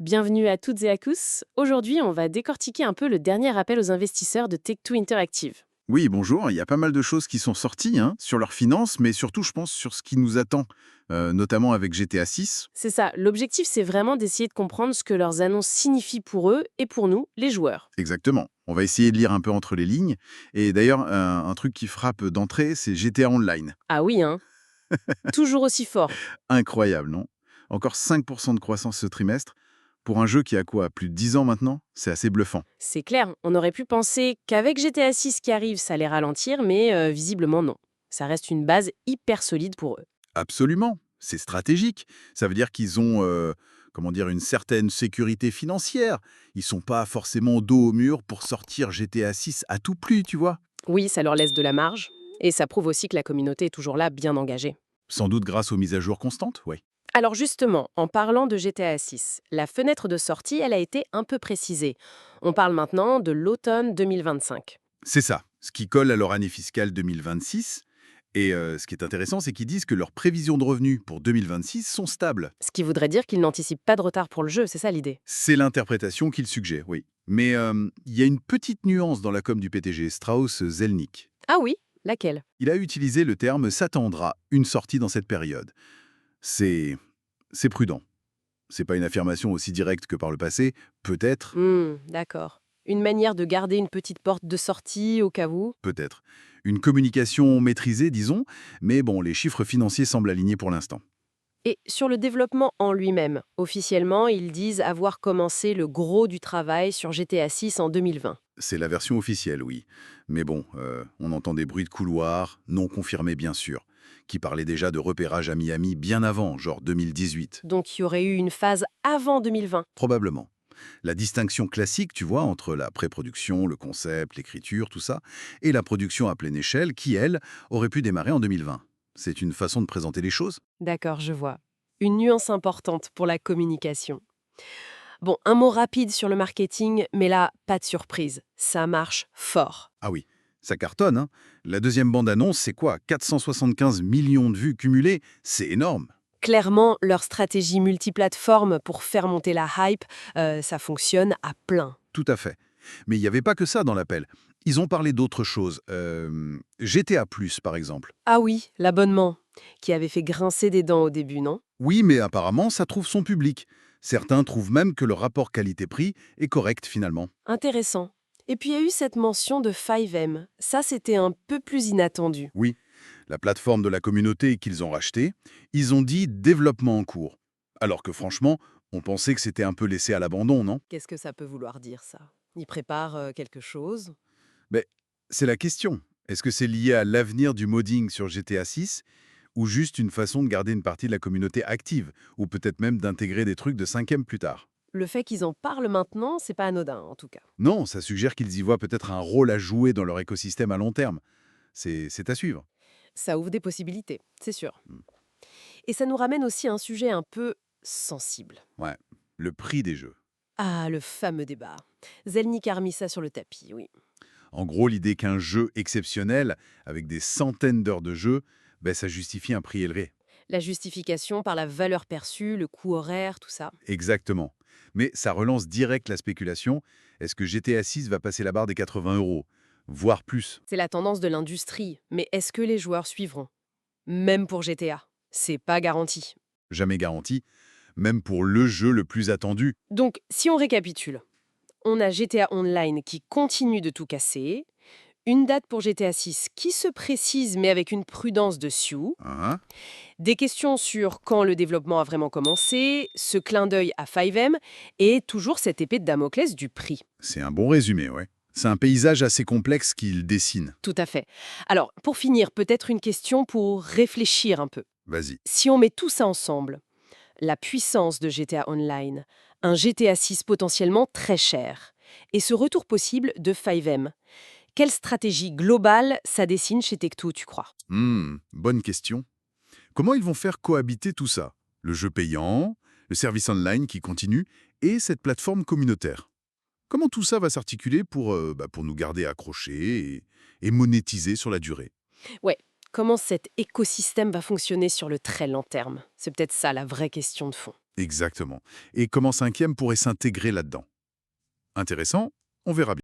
Bienvenue à toutes et à tous. Aujourd'hui, on va décortiquer un peu le dernier appel aux investisseurs de Take-Two Interactive. Oui, bonjour. Il y a pas mal de choses qui sont sorties sur leurs finances, mais surtout, je pense, sur ce qui nous attend, notamment avec GTA 6. C'est ça, l'objectif c'est vraiment d'essayer de comprendre ce que leurs annonces signifient pour eux et pour nous, les joueurs. Exactement. On va essayer de lire un peu entre les lignes. Et d'ailleurs, un truc qui frappe d'entrée, c'est GTA Online. Ah oui, hein, toujours aussi fort. Incroyable, non? Encore 5% de croissance ce trimestre. Pour un jeu qui a quoi, plus de 10 ans maintenant? C'est assez bluffant. C'est clair, on aurait pu penser qu'avec GTA 6 qui arrive, ça allait ralentir, mais visiblement non. Ça reste une base hyper solide pour eux. Absolument. C'est stratégique. Ça veut dire qu'ils ont, comment dire, une certaine sécurité financière. Ils sont pas forcément dos au mur pour sortir GTA 6 à tout prix, tu vois? Oui, ça leur laisse de la marge, et ça prouve aussi que la communauté est toujours là, bien engagée. Sans doute grâce aux mises à jour constantes, oui. Alors justement, en parlant de GTA 6, la fenêtre de sortie, elle a été un peu précisée. On parle maintenant de l'automne 2025. C'est ça, ce qui colle à leur année fiscale 2026. Et ce qui est intéressant, c'est qu'ils disent que leurs prévisions de revenus pour 2026 sont stables. Ce qui voudrait dire qu'ils n'anticipent pas de retard pour le jeu, c'est ça l'idée. C'est l'interprétation qu'ils suggèrent, oui. Mais il y a une petite nuance dans la com du PTG, Strauss-Zelnick. Ah oui, laquelle? Il a utilisé le terme «s'attendra» une sortie dans cette période. C'est c'est prudent. C'est pas une affirmation aussi directe que par le passé, peut-être, D'accord. Une manière de garder une petite porte de sortie au cas où. peut-être. Une communication maîtrisée, disons, mais bon, les chiffres financiers semblent alignés pour l'instant. Et sur le développement en lui-même, officiellement, ils disent avoir commencé le gros du travail sur GTA 6 en 2020. C'est la version officielle, oui. Mais bon, on entend des bruits de couloir, non confirmés bien sûr, qui parlaient déjà de repérage à Miami bien avant, genre 2018. Donc il y aurait eu une phase avant 2020. Probablement. La distinction classique, tu vois, entre la pré-production, le concept, l'écriture, tout ça, et la production à pleine échelle, qui, elle, aurait pu démarrer en 2020. C'est une façon de présenter les choses. D'accord, je vois. Une nuance importante pour la communication. Bon, un mot rapide sur le marketing, mais là, pas de surprise. Ça marche fort. Ah oui, ça cartonne, hein. La deuxième bande-annonce, c'est quoi? 475 millions de vues cumulées, c'est énorme. Clairement, leur stratégie multiplateforme pour faire monter la hype, ça fonctionne à plein. Tout à fait. Mais il n'y avait pas que ça dans l'appel. Ils ont parlé d'autres choses. GTA+, par exemple. Ah oui, l'abonnement, qui avait fait grincer des dents au début, non? Oui, mais apparemment, ça trouve son public. Certains trouvent même que le rapport qualité-prix est correct finalement. Intéressant. Et puis il y a eu cette mention de 5M. Ça, c'était un peu plus inattendu. Oui, la plateforme de la communauté qu'ils ont rachetée, ils ont dit développement en cours. Alors que franchement, on pensait que c'était un peu laissé à l'abandon, non? Qu'est-ce que ça peut vouloir dire, ça? Ils préparent quelque chose? Mais c'est la question. Est-ce que c'est lié à l'avenir du modding sur GTA 6 ou juste une façon de garder une partie de la communauté active, ou peut-être même d'intégrer des trucs de 5e plus tard? Le fait qu'ils en parlent maintenant, c'est pas anodin, en tout cas. Non, ça suggère qu'ils y voient peut-être un rôle à jouer dans leur écosystème à long terme. C'est à suivre. Ça ouvre des possibilités, c'est sûr. Hmm. Et ça nous ramène aussi à un sujet un peu sensible. Ouais, le prix des jeux. Ah, le fameux débat. Zelnik a remis ça sur le tapis, oui. En gros, l'idée qu'un jeu exceptionnel, avec des centaines d'heures de jeu, ben, ça justifie un prix élevé. La justification par la valeur perçue, le coût horaire, tout ça. Exactement. Mais ça relance direct la spéculation. Est-ce que GTA 6 va passer la barre des 80 €, voire plus? C'est la tendance de l'industrie. Mais est-ce que les joueurs suivront? Même pour GTA. C'est pas garanti. Jamais garanti, même pour le jeu le plus attendu. Donc, si on récapitule, on a GTA Online qui continue de tout casser, une date pour GTA 6 qui se précise mais avec une prudence dessus, Hein. des questions sur quand le développement a vraiment commencé, ce clin d'œil à 5M et toujours cette épée de Damoclès du prix. C'est un bon résumé, ouais. C'est un paysage assez complexe qu'il dessine. Tout à fait. Alors, pour finir, peut-être une question pour réfléchir un peu. Vas-y. Si on met tout ça ensemble, la puissance de GTA Online, un GTA 6 potentiellement très cher, et ce retour possible de 5M, quelle stratégie globale ça dessine chez Tech2, tu crois? Bonne question. Comment ils vont faire cohabiter tout ça? Le jeu payant, le service online qui continue et cette plateforme communautaire. Comment tout ça va s'articuler pour nous garder accrochés et monétiser sur la durée? Ouais, comment cet écosystème va fonctionner sur le très long terme? C'est peut-être ça la vraie question de fond. Exactement. Et comment 5e pourrait s'intégrer là-dedans? Intéressant, on verra bien.